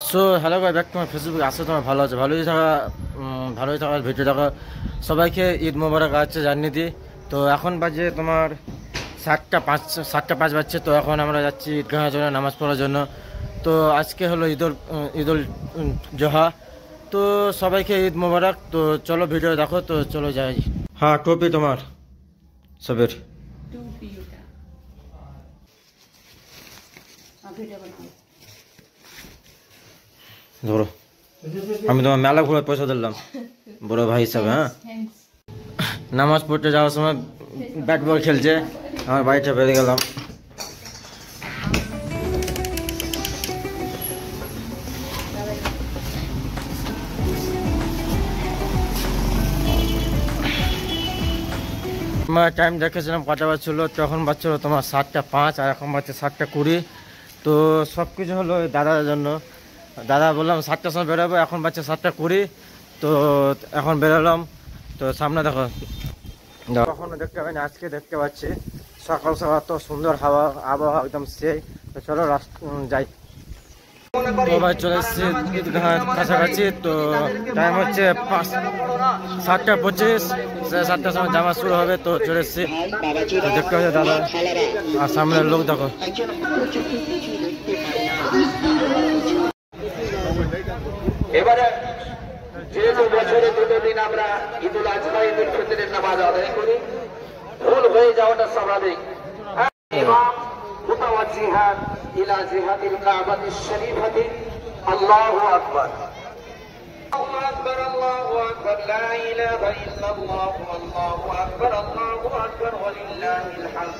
So hello ভাই, back তোমার ফেসবুকে আসো, তোমার ভালো আছে, ভালোই থাকার ভিডিও দেখা সবাইকে ঈদ মোবারক আছে জানিয়ে দিই। তো এখন বাজে তোমার 7টা 5 বাজছে। তো এখন আমরা যাচ্ছি ঈদগাহের জন্য নামাজ পড়ার জন্য। তো আজকে হলো ঈদুল জোহা। তো সবাইকে ঈদ মোবারক। তো চলো ভিডিও দেখো, তো চলো যাই। হ্যাঁ, টুপি তোমার সবের ধরো। আমি তোমার মেলা ঘুরে পয়সা দিলাম বড় ভাই হিসাবে। হ্যাঁ, নামাজ পড়তে যাওয়ার সময় ব্যাট বল খেলছে, আমার বাড়িটা বেরিয়ে গেলাম। আমার টাইম দেখেছিলাম কটা বাজছিল, তখন বাজছিল তোমার 7টা 5 আর এখন বাজছে 7টা 20। তো সব কিছু হলো দাদার জন্য। দাদা বললাম 7টার সময় বেরোবো, এখন বাজছে 7টা 20। তো এখন বেরোলাম। তো সামনে দেখো, কখনো দেখতে পাইনি, আজকে দেখতে পাচ্ছি। সকাল সকাল তো সুন্দর আবহাওয়া একদম সেই। তো চলো যাই। সবাই চলে এসেছি ঈদগাহের কাছাকাছি। তো টাইম হচ্ছে 7টা 25, 7টার সময় জামা শুরু হবে। তো চলে এসেছি, দেখতে পাচ্ছি দাদা আর সামনের লোক দেখো। এবারে যেহেতু বছরে দুটো দিন আমরা ঈদুল আজহা ঈদুল ফিতরের নামাজ আদায় করি, ভুল হয়ে যাওয়াটা স্বাভাবিক। মুতাওয়াজ্জিহান ইলা জিহাতিল কাবাতিশ শরীফাতি। আল্লাহু আকবার, আল্লাহু আকবার, আল্লাহু আকবার, লা ইলাহা ইল্লাল্লাহ, আল্লাহু আকবার, আল্লাহু আকবার, ওয়ালিল্লাহিল হামদ।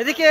এদিকে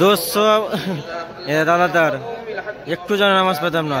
200 দাদাদার একটু যেন নামাজ পেতাম না।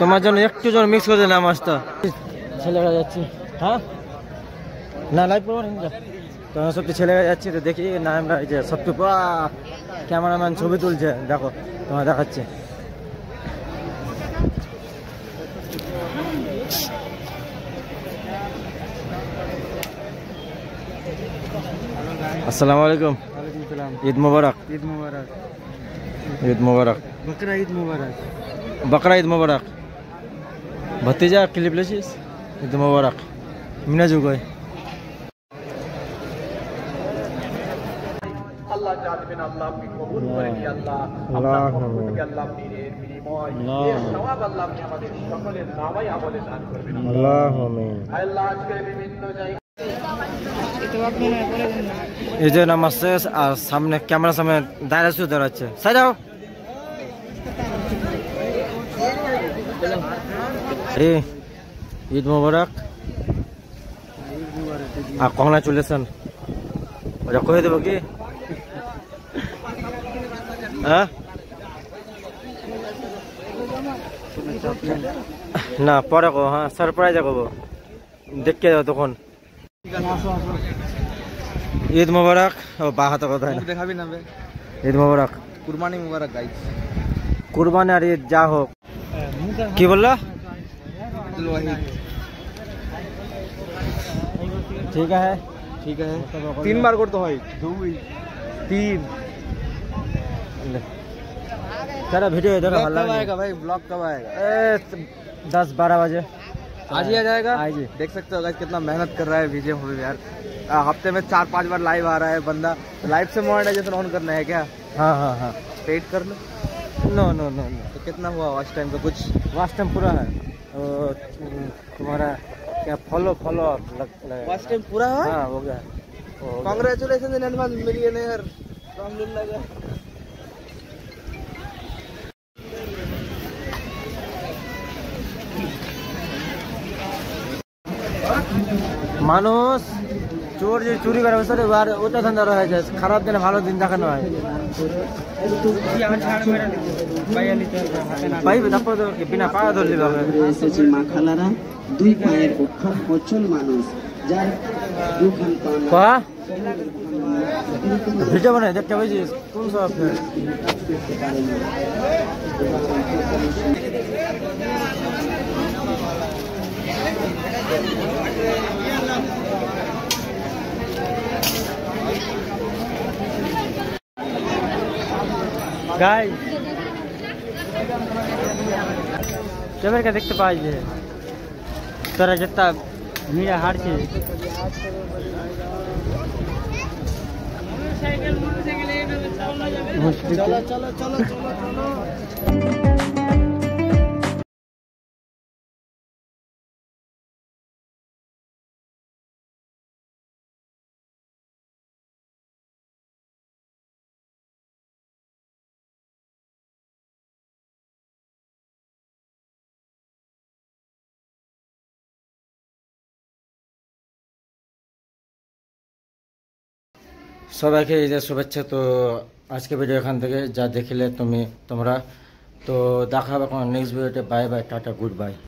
তোমার জন্য একটু জন মিক্স করে দিলাম নামাজটা। ছেলেরা যাচ্ছি। হ্যাঁ না, লাইভ করবো না। তোমার সবটি ছেলেরা যাচ্ছি। তো দেখি না, আমরা এই যে সবটি ক্যামেরাম্যান ছবি তুলছে, দেখো তোমার দেখাচ্ছে। আসসালামু আলাইকুম। ঈদ মুবারক। ঈদ মুবারক। ঈদ মুবারক। বকরা ঈদ মুবারক। বকরা ঈদ মুবারক। ভতিজা ক্লিপ লেছিস? ঈদ মুবারক। মিনা যুগয় আল্লাহ জানবেন, আল্লাহ আপনি কবুল করে নিন। আল্লাহ আল্লাহ আপনি এর বিনিময় এর সওয়াব আল্লাহ আপনি আমাদের সকলের নামায় আমলে দান করবেন। আল্লাহুম্মা। আল্লাহ আজকে বিভিন্ন জায়গায় এই যে নামাজ শেষ আর সামনে ক্যামেরার সামনে দাঁড়িয়ে শুয়ে দাঁড়াচ্ছে। সাইডাও। ঈদ মুবারক। আর কংগ্রাচুলেশন। ওটা কয়ে দেবো কি? হ্যাঁ না, পরে কো। হ্যাঁ, সারপ্রাইজে কব, দেখতে যাও তখন। ঈদ মুবারক। ও বাহাতে কথা দেখাবি না। ঈদ মুবারক। কুরবানি মুবারক গাইস। কুরবানি আর ঈদ যা হোক। কি বললা? ঠিক আছে, ঠিক আছে। 3 বার করতে হয়। 2 3 तेरा वीडियो इधर कब आएगा भाई? ब्लॉग कब आएगा? 10-12 बजे आज ही आ जाएगा। आज ही देख सकते हो कितना मेहनत कर रहा है विजय यार। हफ्ते में 4-5 बार लाइव आ रहा है बंदा। लाइव से मोनेटाइजेशन ऑन करना है क्या? हाँ हाँ हाँ, पेड कर लो। No no no no. तो कितना हुआ वॉच टाइम का? कुछ वॉच टाइम पूरा है तुम्हारा क्या? फॉलो वॉच टाइम पूरा है। हाँ, हो गया। Congratulation in advance millionaire. মানুষ চোর যে চুরি করে বুঝতে আর ওটা ধান্দা রয়েছে, খারাপ দিনে ভালো দিন দেখানো হয়। পাইবে তারপর তো বিনা পায়ে ধরলি এসেছে মা খালারা, দুই পায়ের অক্ষম অচল মানুষ, যার দুখান পা ভিডিও বানাই দেখতে পাইছিস কোন সব গাইস ক্যামেরা দেখতে পাই যে তোরা যেটা ভিড়ে হারছে চলো চলো চলো চলো। সবাইকে ঈদের শুভেচ্ছা। তো আজকে ভিডিও এখান থেকে যা দেখিলে তোমরা তো দেখা হবে নেক্সট ভিডিওতে। Bye bye, tata, good bye.